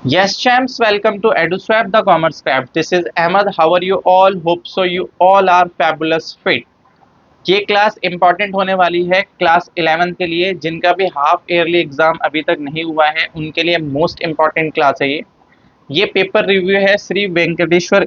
Yes, champs, welcome to EduSwap, the Commerce Craft. This is Ahmed. How are you all? Hope so you all are fabulous fit. ये class important होने वाली है class 11 के लिए जिनका भी half yearly exam अभी तक नहीं हुआ है उनके लिए मोस्ट इंपॉर्टेंट क्लास है ये पेपर रिव्यू है श्री वेंकटेश्वर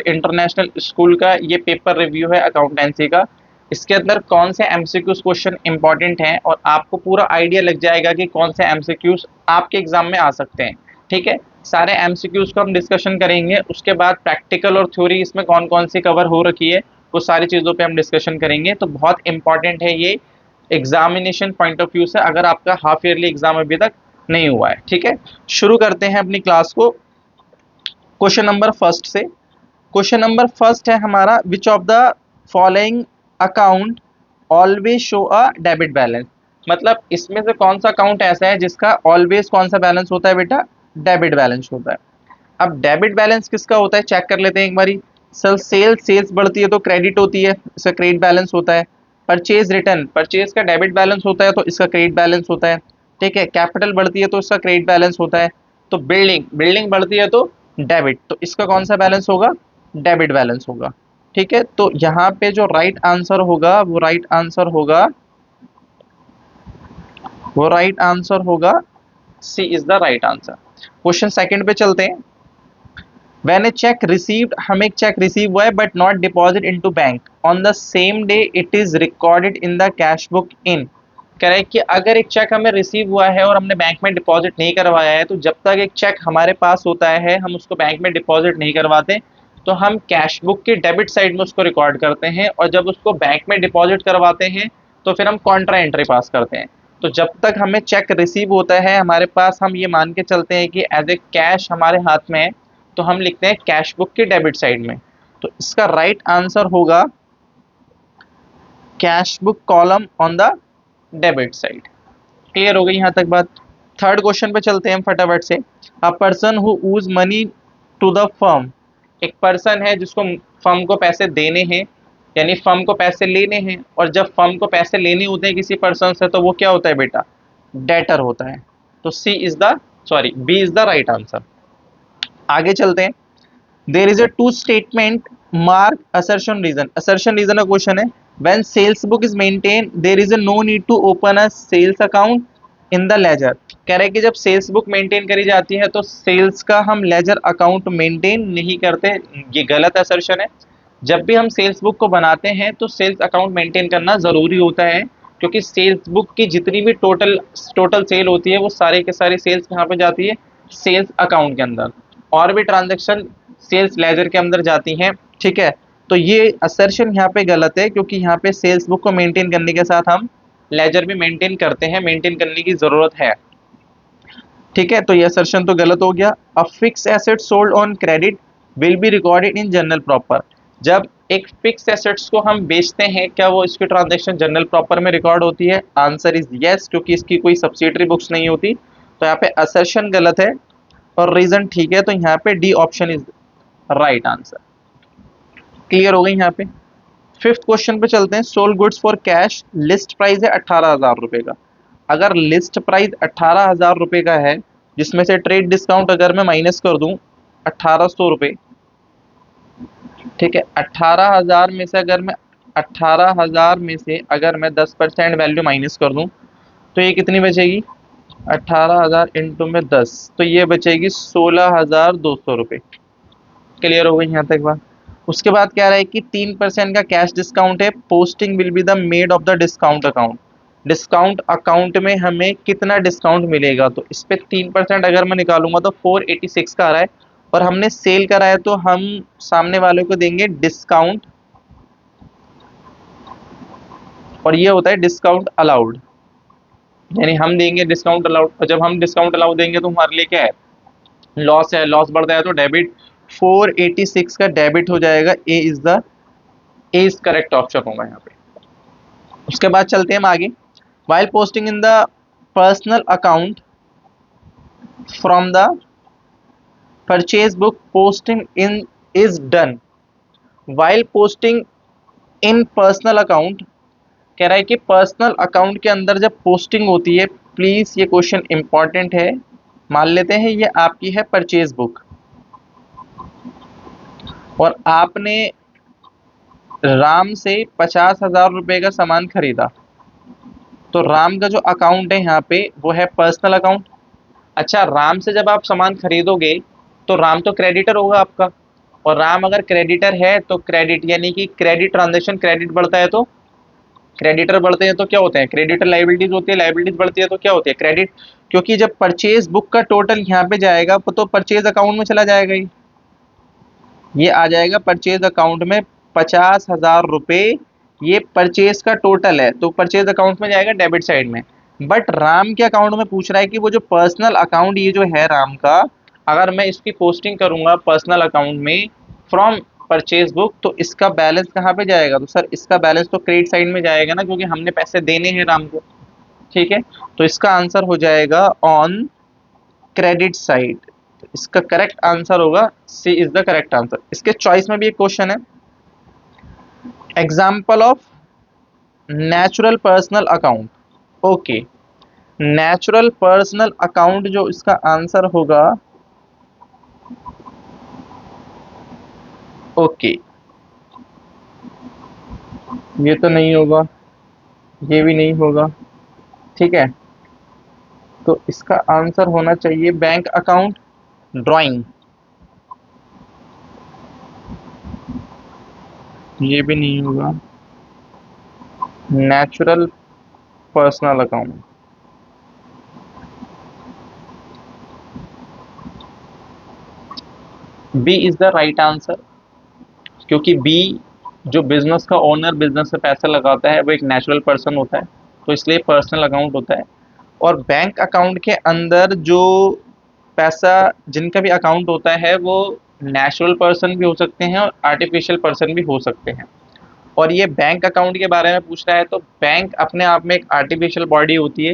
इंटरनेशनल स्कूल का ये पेपर रिव्यू है अकाउंटेंसी का। इसके अंदर कौन से एमसीक्यूज क्वेश्चन इंपॉर्टेंट हैं और आपको पूरा आइडिया लग जाएगा कि कौन से एमसीक्यूज आपके एग्जाम में आ सकते हैं। ठीक है, सारे एमसीक्यूज को हम डिस्कशन करेंगे, उसके बाद प्रैक्टिकल और थ्योरी इसमें कौन कौन सी कवर हो रखी है वो सारी चीज़ों पे हम डिस्कशन करेंगे। तो बहुत इंपॉर्टेंट है ये एग्जामिनेशन पॉइंट ऑफ व्यू से अगर आपका हाफ ईयरली एग्जाम अभी तक नहीं हुआ है। ठीक है, शुरू करते हैं अपनी क्लास को क्वेश्चन नंबर फर्स्ट से। क्वेश्चन नंबर फर्स्ट है हमारा, विच of the following account always show a debit balance. मतलब इसमें से कौन सा अकाउंट ऐसा है जिसका ऑलवेज कौन सा बैलेंस होता है बेटा, डेबिट बैलेंस होता है। अब डेबिट बैलेंस किसका होता है चेक कर लेते हैं एक बारी। सेल्स बढ़ती है तो क्रेडिट होती है, इसका क्रेडिट बैलेंस होता है। परचेज रिटर्न, परचेज का डेबिट बैलेंस होता है तो इसका क्रेडिट बैलेंस होता है। ठीक है, कैपिटल बढ़ती है तो इसका क्रेडिट बैलेंस होता है। तो बिल्डिंग बढ़ती है तो डेबिट, तो इसका कौन सा बैलेंस होगा, डेबिट बैलेंस होगा। ठीक है, तो यहाँ पे जो राइट आंसर होगा वो राइट आंसर होगा C is the right answer. Question second पे चलते हैं। व्हेन ए चेक रिसीव्ड, हमें एक चेक रिसीव हुआ है but not deposit into bank on the same day it is recorded in the cash book in. कह रहे हैं कि अगर एक चेक हमें रिसीव हुआ है और हमने बैंक में डिपॉजिट नहीं करवाया है, तो जब तक एक चेक हमारे पास होता है हम उसको बैंक में डिपॉजिट नहीं करवाते, तो हम कैश बुक के डेबिट साइड में उसको रिकॉर्ड करते हैं और जब उसको बैंक में डिपॉजिट करवाते हैं तो फिर हम कॉन्ट्रा एंट्री पास करते हैं। तो जब तक हमें चेक रिसीव होता है हमारे पास, हम ये मान के चलते हैं कि एज ए कैश हमारे हाथ में है, तो हम लिखते हैं कैश बुक के डेबिट साइड में। तो इसका राइट आंसर होगा cash book column on the debit side. Clear हो गई यहाँ तक बात। थर्ड क्वेश्चन पे चलते हैं फटाफट से। A person who owes money to the firm, एक पर्सन है जिसको फर्म को पैसे देने हैं, यानी फर्म को पैसे लेने हैं, और जब फर्म को पैसे लेने होते हैं किसी पर्सन से तो वो क्या होता है बेटा, डेटर होता है। तो B is the right answer. आगे चलते हैं। There is a two statement mark assertion reason का क्वेश्चन है। When sales book is maintain there is a no need to open a sales account in the ledger. कह रहे हैं कि जब सेल्स बुक मेंटेन करी जाती है तो सेल्स का हम लेजर अकाउंट मेंटेन नहीं करते, ये गलत असर्शन है। जब भी हम सेल्स बुक को बनाते हैं तो सेल्स अकाउंट मेंटेन करना जरूरी होता है, क्योंकि सेल्स बुक की जितनी भी टोटल सेल होती है वो सारी के सारी सेल्स कहाँ पे जाती है, सेल्स अकाउंट के अंदर। और भी ट्रांजेक्शन सेल्स लेजर के अंदर जाती हैं। ठीक है, तो ये असर्शन यहाँ पे गलत है, क्योंकि यहाँ पे सेल्स बुक को मेंटेन करने के साथ हम लेजर भी मेंटेन करते हैं, मेंटेन करने की जरूरत है। ठीक है, तो ये असर्शन तो गलत हो गया। A fix asset sold on credit will be recorded in journal proper. जब एक फिक्स एसेट्स को हम बेचते हैं क्या वो इसकी ट्रांजेक्शन जर्नल प्रॉपर में रिकॉर्ड होती है? आंसर इज यस, क्योंकि इसकी कोई सब्सिडरी बुक्स नहीं होती। तो यहाँ पे असर्शन गलत है और रीजन ठीक है, तो यहाँ पे D option is right answer. Clear हो गई यहाँ पे। फिफ्थ क्वेश्चन पे चलते हैं। Sold goods for cash, list price है 18,000 रुपए का। अगर लिस्ट प्राइस 18,000 रुपए का है, जिसमें से ट्रेड डिस्काउंट अगर मैं माइनस कर दूं 1,800 रुपए, ठीक है, 18,000 में से अगर मैं 10% वैल्यू माइनस कर दूं तो ये कितनी बचेगी, 18,000 इंटू में 10, तो ये बचेगी 16,200 रुपये। क्लियर हो गई यहाँ तक बात। उसके बाद कह रहा है कि 3% का कैश डिस्काउंट है, posting will be the made of the discount account. Discount account में हमें कितना डिस्काउंट मिलेगा, तो इस पे 3% अगर मैं निकालूंगा तो 486 का आ रहा है, और हमने सेल करा है तो हम सामने वाले को देंगे डिस्काउंट, और ये होता है डिस्काउंट अलाउड, यानी हम देंगे डिस्काउंट अलाउड, और जब हम डिस्काउंट अलाउड देंगे तो हमारे लिए क्या है, लॉस है, लॉस बढ़ता है तो डेबिट। 486 का डेबिट हो जाएगा, ए इज करेक्ट ऑप्शन होगा यहाँ पे। उसके बाद चलते हैं हम आगे। While posting in the personal account from the purchase book posting in is done. While posting in personal account, कह रहा है कि पर्सनल अकाउंट के अंदर जब पोस्टिंग होती है, प्लीज, ये क्वेश्चन इंपॉर्टेंट है। मान लेते हैं ये आपकी है परचेज बुक और आपने राम से 50,000 रुपए का सामान खरीदा, तो राम का जो अकाउंट है यहाँ पे वो है पर्सनल अकाउंट। अच्छा, राम से जब आप सामान खरीदोगे तो राम तो क्रेडिटर होगा आपका, और राम अगर क्रेडिटर है तो क्रेडिट यानी कि क्रेडिट ट्रांजेक्शन, क्रेडिट बढ़ता है तो क्रेडिटर बढ़ते हैं तो क्या होते हैं, क्रेडिटर लाइबिलिटीज होती है, लाइबिलिटीज बढ़ती है तो क्या होती है, क्रेडिट। क्योंकि जब परचेज बुक का टोटल यहाँ पे जाएगा तो परचेज अकाउंट में चला जाएगा, ये आ जाएगा परचेज अकाउंट में 50,000 रुपए, ये परचेज का टोटल है तो परचेज अकाउंट में जाएगा डेबिट साइड में। बट राम के अकाउंट में पूछ रहा है कि वो जो पर्सनल अकाउंट ये जो है राम का, अगर मैं इसकी पोस्टिंग करूंगा पर्सनल अकाउंट में फ्रॉम परचेज बुक, तो इसका बैलेंस कहाँ पे जाएगा, तो सर इसका बैलेंस तो क्रेडिट साइड में जाएगा ना, क्योंकि हमने पैसे देने हैं राम को। ठीक है, तो इसका आंसर हो जाएगा ऑन क्रेडिट साइड। इसका करेक्ट आंसर होगा C is the correct answer. इसके चॉइस में भी एक क्वेश्चन है, example of natural personal account. Okay, natural personal account जो इसका आंसर होगा, ओके ये तो नहीं होगा, ये भी नहीं होगा। ठीक है, तो इसका आंसर होना चाहिए बैंक अकाउंट ड्राइंग, ये भी नहीं होगा, natural personal account. B is the right answer, क्योंकि बी जो बिजनेस का ओनर बिजनेस में पैसा लगाता है वो एक नेचुरल पर्सन होता है, तो इसलिए पर्सनल अकाउंट होता है। और बैंक अकाउंट के अंदर जो पैसा जिनका भी अकाउंट होता है वो नेचुरल पर्सन भी हो सकते हैं और आर्टिफिशियल पर्सन भी हो सकते हैं। और ये बैंक अकाउंट के बारे में पूछ रहा है, तो बैंक अपने आप में एक आर्टिफिशियल बॉडी होती है,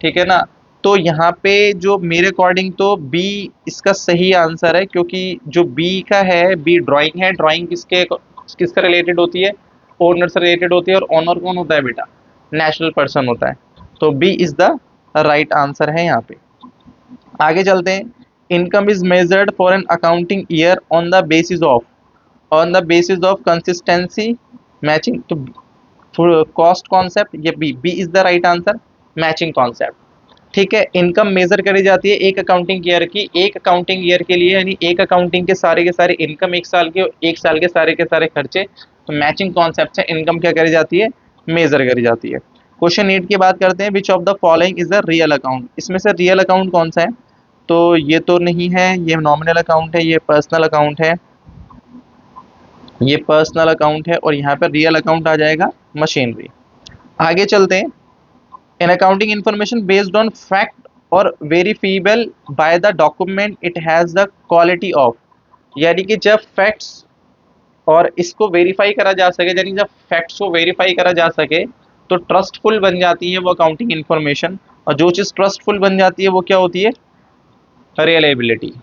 ठीक है ना। तो यहाँ पे जो मेरे अकॉर्डिंग तो बी इसका सही आंसर है, क्योंकि जो बी का है, बी ड्राइंग है, ड्राइंग किससे रिलेटेड होती है, ओनर से रिलेटेड होती है, और ओनर कौन होता है बेटा, नेशनल पर्सन होता है। तो B is the right answer है यहाँ पे। आगे चलते हैं, income is measured for an accounting year on the basis of consistency matching, तो कॉस्ट कॉन्सेप्ट, ये B is the right answer, matching concept. ठीक है, इनकम मेजर करी जाती है एक अकाउंटिंग ईयर की, एक अकाउंटिंग ईयर के लिए, यानी एक अकाउंटिंग के सारे इनकम एक साल के, और एक साल के सारे खर्चे। तो मैचिंग कॉन्सेप्ट से इनकम क्या करी जाती है, मेजर करी जाती है। क्वेश्चन 8 की बात करते हैं, which of the following is the real account, इसमें से रियल अकाउंट कौन सा है, तो ये तो नहीं है, ये नॉमिनल अकाउंट है, ये पर्सनल अकाउंट है, ये पर्सनल अकाउंट है, और यहाँ पर रियल अकाउंट आ जाएगा मशीनरी। आगे चलते हैं, in accounting information based on fact और verifiable by the document it has the quality of, यानी कि जब फैक्ट्स और इसको वेरीफाई करा जा सके, यानी जब फैक्ट्स को वेरीफाई करा जा सके तो ट्रस्टफुल बन जाती है वो अकाउंटिंग इंफॉर्मेशन, और जो चीज़ ट्रस्टफुल बन जाती है वो क्या होती है, रिलायबिलिटी।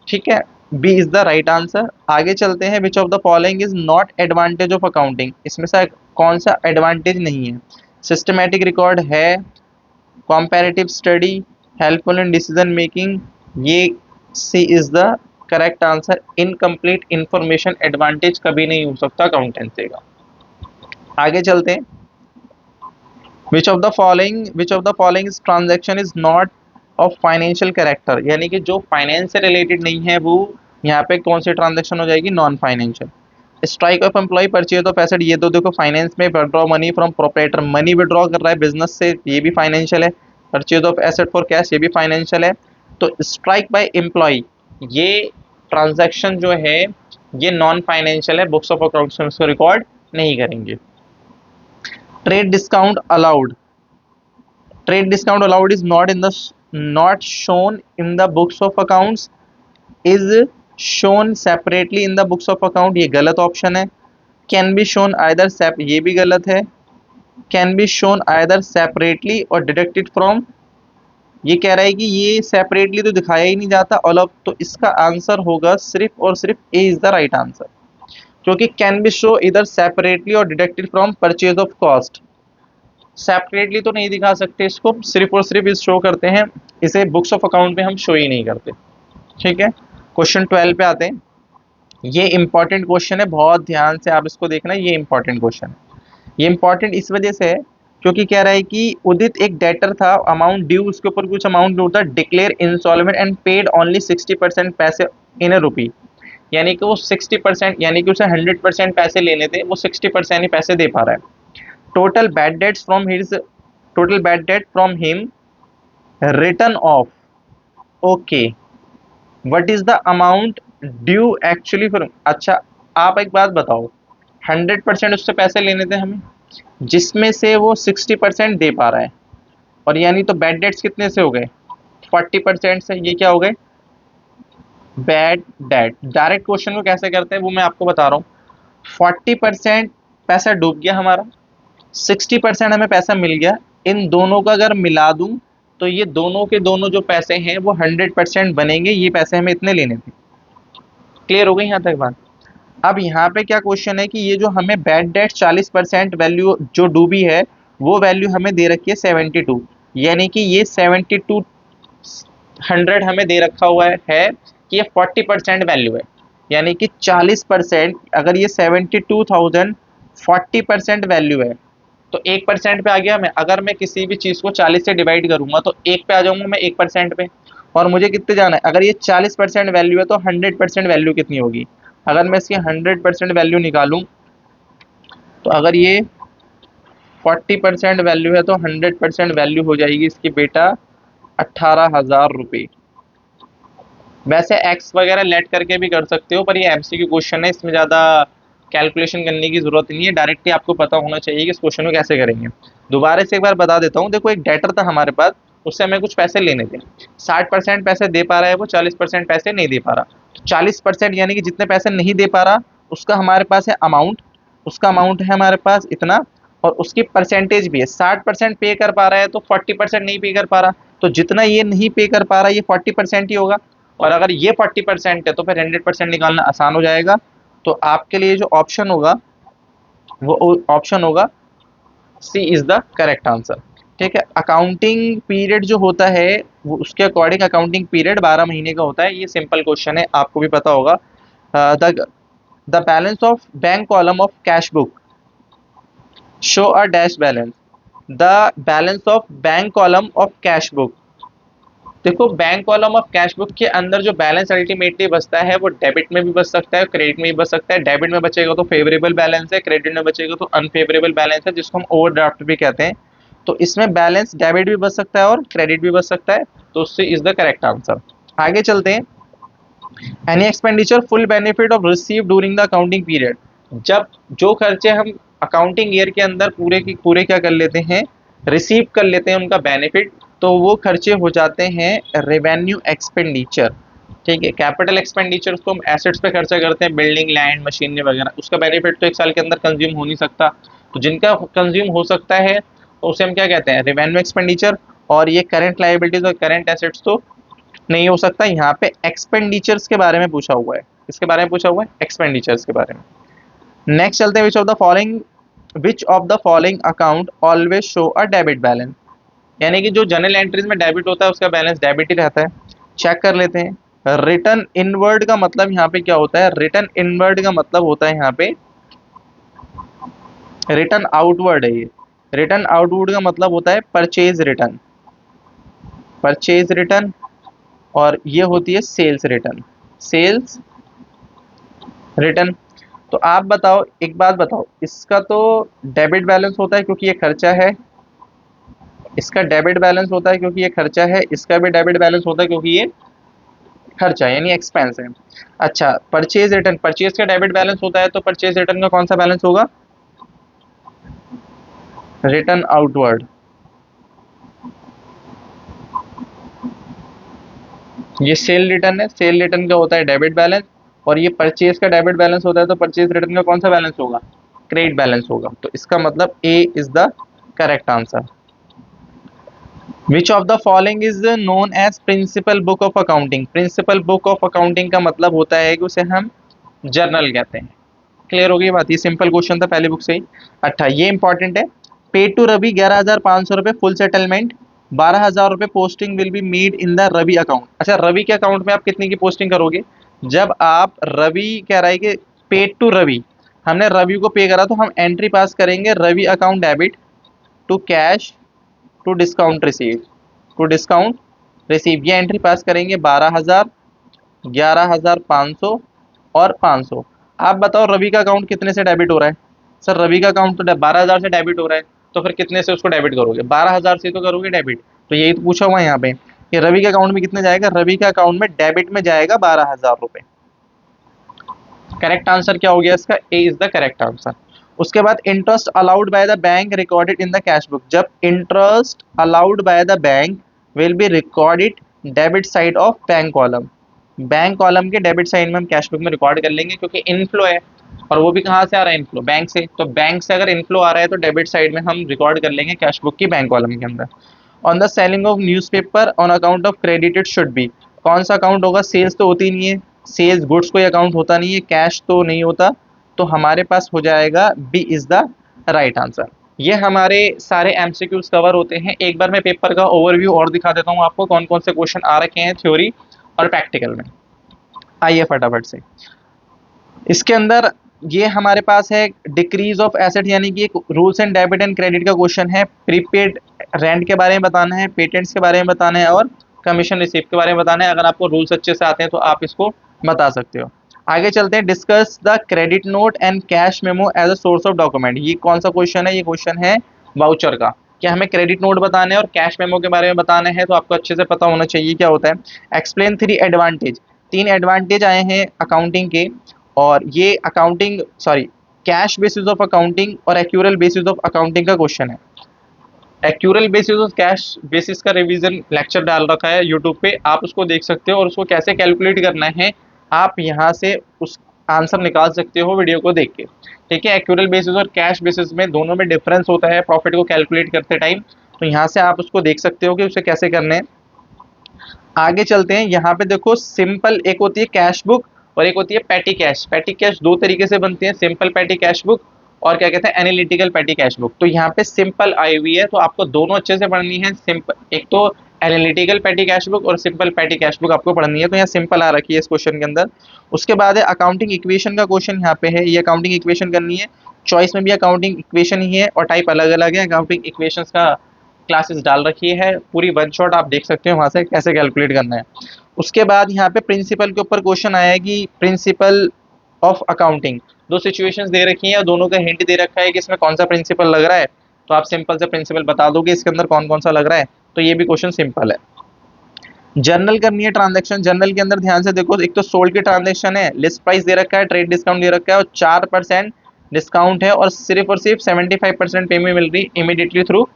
ठीक है, B is the right answer. आगे चलते हैं, which of the following is not advantage of accounting, इसमें से कौन सा एडवांटेज नहीं है, सिस्टमैटिक रिकॉर्ड है, comparative study, helpful in decision making, ये C is the correct answer, incomplete information advantage कभी नहीं हो सकता अकाउंटेंसी का। आगे चलते हैं, which of the following transaction is not of financial character, यानी कि जो फाइनेंस से रिलेटेड नहीं है वो यहाँ पे कौन सी ट्रांजेक्शन हो जाएगी, non financial. Strike off employ, purchase of asset, ये तो देखो फाइनेंस में, withdraw money from proprietor, money withdraw कर रहा है बिजनेस से, ये भी फाइनेंशियल है, purchase of asset for cash, ये भी फाइनेंशियल है। तो स्ट्राइक बाय एम्प्लॉय, ये ट्रांजैक्शन जो है ये नॉन फाइनेंशियल है, बुक्स ऑफ अकाउंट्स में इसको रिकॉर्ड नहीं करेंगे। Trade discount allowed, trade discount allowed is not shown in the books of accounts, is shown separately in the books of account, ये गलत ऑप्शन है। कैन बी शोन आइदर ये भी गलत है, can be shown either separately और deducted from, ये कह रहा है कि ये सेपरेटली तो दिखाया ही नहीं जाता अलग, तो इसका आंसर होगा सिर्फ और सिर्फ ए इज द राइट आंसर, क्योंकि कैन बी शो इधर सेपरेटली और deducted from purchase of cost, separately तो नहीं दिखा सकते इसको, सिर्फ और सिर्फ इस शो करते हैं, इसे बुक्स ऑफ अकाउंट में हम शो ही नहीं करते। ठीक है, क्वेश्चन 12 पे आते हैं। ये इंपॉर्टेंट क्वेश्चन है, बहुत ध्यान से आप इसको देखना, ये इंपॉर्टेंट क्वेश्चन है। ये इंपॉर्टेंट इस वजह से है क्योंकि कह रहा है कि उदित एक डेटर था, अमाउंट ड्यू उसके ऊपर कुछ अमाउंट होता है, declare insolvent and paid only 60% पैसे इन अ रुपी। यानी कि वो 60%, यानी कि उसे 100% पैसे लेने थे, वो 60% ही पैसे दे पा रहा है। Total bad debts from his total bad debt from him return of, okay, what is the amount due actually for. अच्छा, आप एक बात बताओ, 100% उससे पैसे लेने थे हमें, जिसमें से वो 60% दे पा रहा है, और यानी तो बैड डेट्स कितने से हो गए, 40% से। ये क्या हो गए, बैड डेट। डायरेक्ट क्वेश्चन को कैसे करते हैं वो मैं आपको बता रहा हूँ। 40% पैसा डूब गया हमारा, 60% हमें पैसा मिल गया, इन दोनों का अगर मिला दूं तो ये दोनों के दोनों जो पैसे हैं वो 100% बनेंगे, ये पैसे हमें इतने लेने थे। क्लियर हो गई यहाँ तक बात। अब यहाँ पे क्या क्वेश्चन है कि ये जो हमें बैड डेट 40% वैल्यू जो डूबी है, वो वैल्यू हमें दे रखी है 72, यानी कि ये 7200 हमें दे रखा हुआ है कि ये 40% वैल्यू है, यानी कि 40%, अगर ये 72,000 40% वैल्यू है तो 1% पे आ गया मैं। अगर मैं किसी भी चीज़ को 40 से डिवाइड करूंगा तो 1 पे आ जाऊंगा मैं, 1% पे। और मुझे कितने जाना है, अगर ये 40% वैल्यू है तो 100% वैल्यू कितनी होगी। अगर मैं इसकी 100% वैल्यू निकालूं तो अगर ये 40% वैल्यू है तो 100% वैल्यू हो जाएगी इसकी बेटा 18,000 रुपये। वैसे एक्स वगैरह लेट करके भी कर सकते हो, पर ये एमसीक्यू क्वेश्चन है, इसमें ज़्यादा कैलकुलेशन करने की जरूरत नहीं है, डायरेक्टली आपको पता होना चाहिए कि इस क्वेश्चन को कैसे करेंगे। दोबारा से एक बार बता देता हूँ। देखो, एक डेटर था हमारे पास, उससे हमें कुछ पैसे लेने थे, 60% पैसे दे पा रहा है वो, 40% पैसे नहीं दे पा रहा। तो 40% यानी कि जितने पैसे नहीं दे पा रहा उसका हमारे पास है अमाउंट, उसका अमाउंट है हमारे पास इतना, और उसकी परसेंटेज भी है। 60% पे कर पा रहा है तो 40% नहीं पे कर पा रहा, तो जितना ये नहीं पे कर पा रहा ये 40% ही होगा। और अगर ये 40% है तो फिर 100% निकालना आसान हो जाएगा। तो आपके लिए जो ऑप्शन होगा वो ऑप्शन होगा C is the correct answer. ठीक है, अकाउंटिंग पीरियड जो होता है वो उसके अकॉर्डिंग अकाउंटिंग पीरियड 12 महीने का होता है। ये सिंपल क्वेश्चन है, आपको भी पता होगा। The balance of bank column of cash book show a dash balance. The balance of bank column of cash book. देखो, bank column of cash book के अंदर जो बैलेंस अल्टीमेटली बचता है वो डेबिट में भी बच सकता है, क्रेडिट में भी बच सकता है। डेबिट में बचेगा तो फेवरेबल बैलेंस है, क्रेडिट में बचेगा तो अनफेवरेबल बैलेंस है, जिसको हम ओवरड्राफ्ट भी कहते हैं। तो इसमें बैलेंस डेबिट भी बच सकता है और क्रेडिट भी बच सकता है, तो उससे इज द करेक्ट आंसर। आगे चलते हैं। Any expenditure full benefit of receive during the accounting period. जब जो खर्चे हम अकाउंटिंग ईयर के अंदर पूरे की पूरे क्या कर लेते हैं, रिसीव कर लेते हैं उनका बेनिफिट, तो वो खर्चे हो जाते हैं रेवेन्यू एक्सपेंडिचर। ठीक है, कैपिटल एक्सपेंडिचर उसको हम एसेट्स पे खर्चा करते हैं, बिल्डिंग, लैंड, मशीनरी वगैरह, उसका बेनिफिट तो एक साल के अंदर कंज्यूम हो नहीं सकता। तो जिनका कंज्यूम हो सकता है तो उसे हम क्या कहते हैं, रेवेन्यू एक्सपेंडिचर। और ये करंट लायबिलिटीज और करंट एसेट्स तो नहीं हो सकता। यहाँ पे एक्सपेंडिचर्स के बारे में पूछा हुआ है, किसके बारे में पूछा हुआ है, एक्सपेंडिचर्स के बारे में। नेक्स्ट चलते हैं, which of the following account always show a debit balance. यानी कि जो जनरल एंट्रीज में डेबिट होता है उसका बैलेंस डेबिट ही रहता है। चेक कर लेते हैं। रिटर्न इनवर्ड का मतलब यहाँ पे क्या होता है, रिटर्न इनवर्ड का मतलब होता है यहाँ पे रिटर्न आउटवर्ड है। ये रिटर्न आउटवर्ड का मतलब होता है परचेज रिटर्न, परचेज रिटर्न, और ये होती है सेल्स रिटर्न, सेल्स रिटर्न। तो आप बताओ, एक बात बताओ, इसका तो डेबिट बैलेंस होता है क्योंकि ये खर्चा है, इसका डेबिट बैलेंस होता है क्योंकि ये खर्चा है, इसका भी डेबिट बैलेंस होता है क्योंकि ये खर्चा यानी एक्सपेंस है। अच्छा, परचेज रिटर्न, परचेज का डेबिट बैलेंस होता है तो परचेज रिटर्न का कौन सा बैलेंस होगा, रिटर्न आउटवर्ड। ये सेल रिटर्न है, सेल रिटर्न का होता है डेबिट बैलेंस, और ये परचेज का डेबिट बैलेंस होता है तो परचेज रिटर्न का कौन सा बैलेंस होगा, क्रेडिट बैलेंस होगा। तो इसका मतलब A is the correct answer. Which of the following is known as principal book of accounting. Principal book of accounting का मतलब होता है कि उसे हम जर्नल कहते हैं। क्लियर हो गई बात, ये सिंपल क्वेश्चन था पहली बुक से ही। अच्छा, ये इंपॉर्टेंट है। पेड टू रवि 11,500 रुपये फुल सेटलमेंट, 12,000 रुपये posting will be made in the Ravi account. अच्छा, रवि के अकाउंट में आप कितने की पोस्टिंग करोगे? जब आप रवि कह रहा है कि पेड टू रवि, हमने रवि को पे करा तो हम एंट्री पास करेंगे Ravi account debit to cash to discount receive, to discount receive, ये एंट्री पास करेंगे 12,000, 11,500 और 500। आप बताओ रवि का अकाउंट कितने से डेबिट हो रहा है? सर रवि का अकाउंट तो 12,000 से डेबिट हो रहा है, तो फिर कितने से उसको डेबिट करोगे? 12,000 से तो करोगे डेबिट। तो यही तो पूछा हुआ है यहाँ पे कि रवि के अकाउंट में कितने जाएगा? रवि के अकाउंट में डेबिट में जाएगा 12,000 रुपये। करेक्ट आंसर क्या हो गया इसका? A is the correct answer. उसके बाद interest allowed by the bank recorded in the cash book, जब interest allowed by the bank will be recorded debit side of bank column, bank column के debit side में हम cash book में record कर लेंगे, क्योंकि इनफ्लो है और वो भी कहाँ से आ रहा है? इनफ्लो, बैंक से। तो बैंक से अगर इनफ्लो आ रहा है तो डेबिट साइड में हम रिकॉर्ड कर लेंगे कैश बुक की बैंक कॉलम के अंदर। On the selling of newspaper on account of credited should be, कौन सा अकाउंट होगा? सेल्स तो होती नहीं है, सेल्स गुड्स कोई अकाउंट होता नहीं है, कैश तो नहीं होता, तो हमारे पास हो जाएगा B is the right answer. ये हमारे सारे एमसीक्यूज कवर होते हैं। एक बार मैं पेपर का ओवरव्यू और दिखा देता हूँ आपको, कौन कौन से क्वेश्चन आ रखे हैं थ्योरी और प्रैक्टिकल में। आइए फटाफट से इसके अंदर, ये हमारे पास है डिक्रीज ऑफ एसेट, यानी कि एक rules and debit and credit का क्वेश्चन है। प्रीपेड रेंट के बारे में बताना है, पेटेंट्स के बारे में बताना है और कमीशन रिसीप्ट के बारे में बताना है। अगर आपको रूल्स अच्छे से आते हैं तो आप इसको बता सकते हो। आगे चलते हैं, discuss the credit note and cash memo as a source of document. ये कौन सा क्वेश्चन है? ये क्वेश्चन है वाउचर का, कि हमें क्रेडिट नोट बताना है और कैश मेमो के बारे में बताना है, तो आपको अच्छे से पता होना चाहिए क्या होता है। एक्सप्लेन 3 एडवांटेज, 3 एडवांटेज आए हैं अकाउंटिंग के, और ये accounting sorry cash basis of accounting और एक्यूरल बेसिस ऑफ अकाउंटिंग का क्वेश्चन है। एक्यूरल बेसिस और कैश बेसिस का रिवीजन लेक्चर डाल रखा है यूट्यूब पे, आप उसको देख सकते हो और उसको कैसे कैलकुलेट करना है आप यहाँ से उस आंसर निकाल सकते हो वीडियो को देख के। ठीक है, एक्यूरल बेसिस और कैश बेसिस में दोनों में डिफरेंस होता है प्रॉफिट को कैलकुलेट करते टाइम, तो यहाँ से आप उसको देख सकते हो कि उसे कैसे करने हैं। आगे चलते हैं, यहाँ पे देखो सिंपल एक होती है कैश बुक और एक होती है पैटी कैश। पैटी कैश दो तरीके से बनती है, सिंपल पैटी कैश बुक और क्या कहते हैं एनालिटिकल पैटी कैश बुक। तो यहाँ पे सिंपल आई हुई है, तो आपको दोनों अच्छे से पढ़नी है। सिंपल एक तो एनालिटिकल पैटी कैश बुक और सिंपल पैटी कैश बुक आपको पढ़नी है, तो यहाँ सिंपल आ रखी है इस क्वेश्चन के अंदर। उसके बाद है अकाउंटिंग इक्वेशन का क्वेश्चन, यहाँ पे है ये अकाउंटिंग इक्वेशन करनी है। चॉइस में भी अकाउंटिंग इक्वेशन ही है और टाइप अलग अलग है। अकाउंटिंग इक्वेशन का क्लासेस डाल रखी है पूरी, वन शॉट आप देख सकते हो वहाँ से कैसे कैलकुलेट करना है। उसके बाद यहाँ पे प्रिंसिपल के ऊपर क्वेश्चन आया कि प्रिंसिपल ऑफ अकाउंटिंग, दो सिचुएशंस दे रखी हैं और दोनों का हिंट दे रखा है कि इसमें कौन सा प्रिंसिपल लग रहा है, तो आप सिंपल से प्रिंसिपल बता दोगे इसके अंदर कौन कौन सा लग रहा है, तो ये भी क्वेश्चन सिंपल है। जर्नल करनी है ट्रांजैक्शन, जर्नल के अंदर ध्यान से देखो, एक तो सोल्ड की ट्रांजैक्शन है, लिस्ट प्राइस दे रखा है, ट्रेड डिस्काउंट दे रखा है और 4% डिस्काउंट है और सिर्फ 75% पेमेंट मिल रही इमीडिएटली थ्रू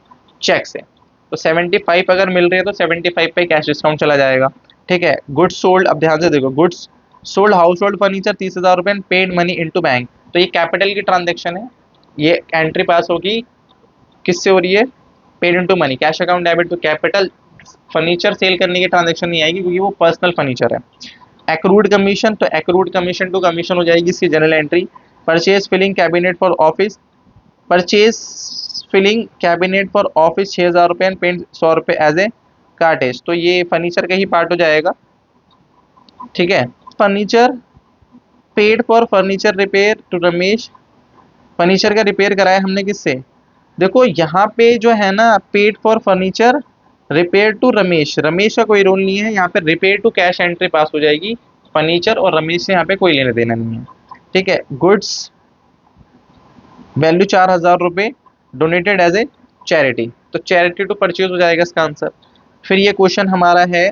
चेक से। तो 75 अगर मिल रही है तो 75 पे कैश डिस्काउंट चला जाएगा। ठीक है, गुड्स सोल्ड, अब ध्यान से देखो, goods sold house hold furniture 30,000 रुपये and paid money into bank, तो ये कैपिटल की ट्रांजैक्शन है, ये एंट्री पास होगी किससे हो रही है? Paid into money, cash account debit to capital. Furniture sale करने की ट्रांजैक्शन नहीं आएगी क्योंकि वो पर्सनल फर्नीचर है। एक्रूड कमीशन, तो एक्रूड कमीशन टू कमीशन हो जाएगी इसकी journal entry. Purchase filing cabinet for office, purchase filing cabinet for office 6,000 रुपये एंड पेंट 100 रुपये एज ए कार्टेज, तो ये फर्नीचर का ही पार्ट हो जाएगा। ठीक है, furniture paid for furniture repair to Ramesh, furniture का रिपेयर कराया हमने किससे? देखो यहाँ पे जो है ना, paid for furniture repair to Ramesh, Ramesh का कोई रोल नहीं है यहाँ पे, repair to cash entry pass हो जाएगी फर्नीचर और रमेश से यहाँ पे कोई लेना देना नहीं है। ठीक है, गुड्स वैल्यू 4,000 रुपये डोनेटेड एज ए चैरिटी, तो चैरिटी टू परचेज हो जाएगा इसका आंसर। फिर ये क्वेश्चन हमारा है,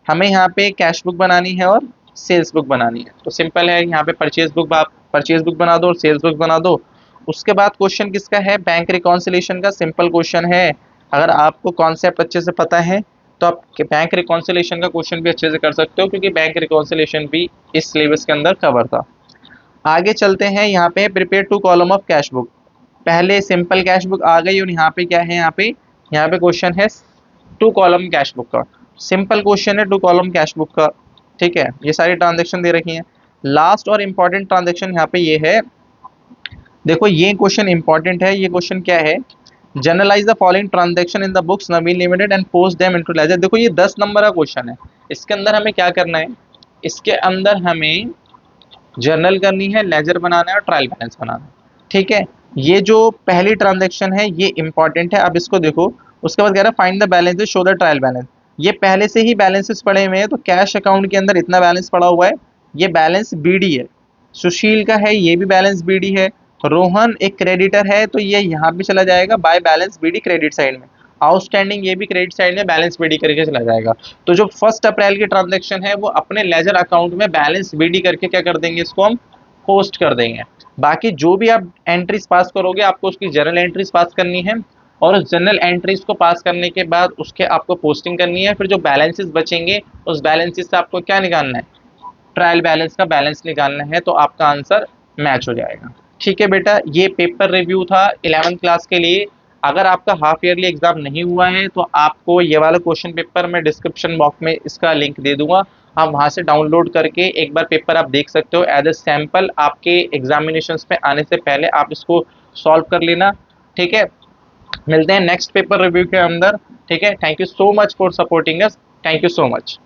हमें यहाँ पे कैश बुक बनानी है और सेल्स बुक बनानी है, तो सिंपल है, यहाँ पे परचेज बुक बना दो और सेल्स बुक बना दो। उसके बाद क्वेश्चन किसका है? बैंक रिकॉन्सिलेशन का, सिंपल क्वेश्चन है। अगर आपको कॉन्सेप्ट अच्छे से पता है तो आप बैंक रिकॉन्सिलेशन का क्वेश्चन भी अच्छे से कर सकते हो, क्योंकि बैंक रिकॉन्सिलेशन भी इस सिलेबस के अंदर कवर था। आगे चलते हैं, यहाँ पे prepare 2 column of cash book, पहले सिंपल कैश बुक आ गई और यहाँ पे क्या है? यहाँ पे क्वेश्चन है 2 कॉलम कैश बुक का, सिंपल क्वेश्चन है 2 कॉलम कैश बुक का। ठीक है, ये सारी ट्रांजेक्शन दे रखी हैं। लास्ट और इम्पॉर्टेंट ट्रांजेक्शन यहाँ पे ये है, देखो ये क्वेश्चन इंपॉर्टेंट है। ये क्वेश्चन क्या है? Journalise the following transaction in the books Naveen Limited and post them into ledger. देखो ये 10 नंबर का क्वेश्चन है, इसके अंदर हमें क्या करना है, इसके अंदर हमें जर्नल करनी है, लेजर बनाना है और ट्रायल बैलेंस बनाना है। ठीक है, ये जो पहली ट्रांजेक्शन है ये इंपॉर्टेंट है, अब इसको देखो। उसके बाद कह रहा है find the balances show the trial balance. ये पहले से ही बैलेंसेस पड़े हुए हैं, तो कैश अकाउंट के अंदर इतना बैलेंस पड़ा हुआ है, ये बैलेंस बीडी है। सुशील का है, ये भी बैलेंस बीडी है। रोहन एक क्रेडिटर है, तो ये यहाँ भी चला जाएगा by balance BD credit side में। आउटस्टैंडिंग ये भी क्रेडिट साइड में बैलेंस बीडी करके चला जाएगा। तो जो 1 अप्रैल की ट्रांजेक्शन है वो अपने लेजर अकाउंट में बैलेंस बीडी करके क्या कर देंगे, इसको हम पोस्ट कर देंगे। बाकी जो भी आप एंट्रीज पास करोगे आपको उसकी जर्नल एंट्रीज पास करनी है, और उस जर्नल एंट्रीज को पास करने के बाद उसके आपको पोस्टिंग करनी है। फिर जो बैलेंसेस बचेंगे उस बैलेंसेस से आपको क्या निकालना है, ट्रायल बैलेंस का बैलेंस निकालना है, तो आपका आंसर मैच हो जाएगा। ठीक है बेटा, ये पेपर रिव्यू था 11th क्लास के लिए। अगर आपका हाफ ईयरली एग्जाम नहीं हुआ है तो आपको ये वाला क्वेश्चन पेपर मैं डिस्क्रिप्शन बॉक्स में इसका लिंक दे दूंगा, आप वहां से डाउनलोड करके एक बार पेपर आप देख सकते हो एज ए सैंपल। आपके एग्जामिनेशन में आने से पहले आप इसको सॉल्व कर लेना। ठीक है, मिलते हैं नेक्स्ट पेपर रिव्यू के अंदर। ठीक है, thank you so much for supporting us, thank you so much.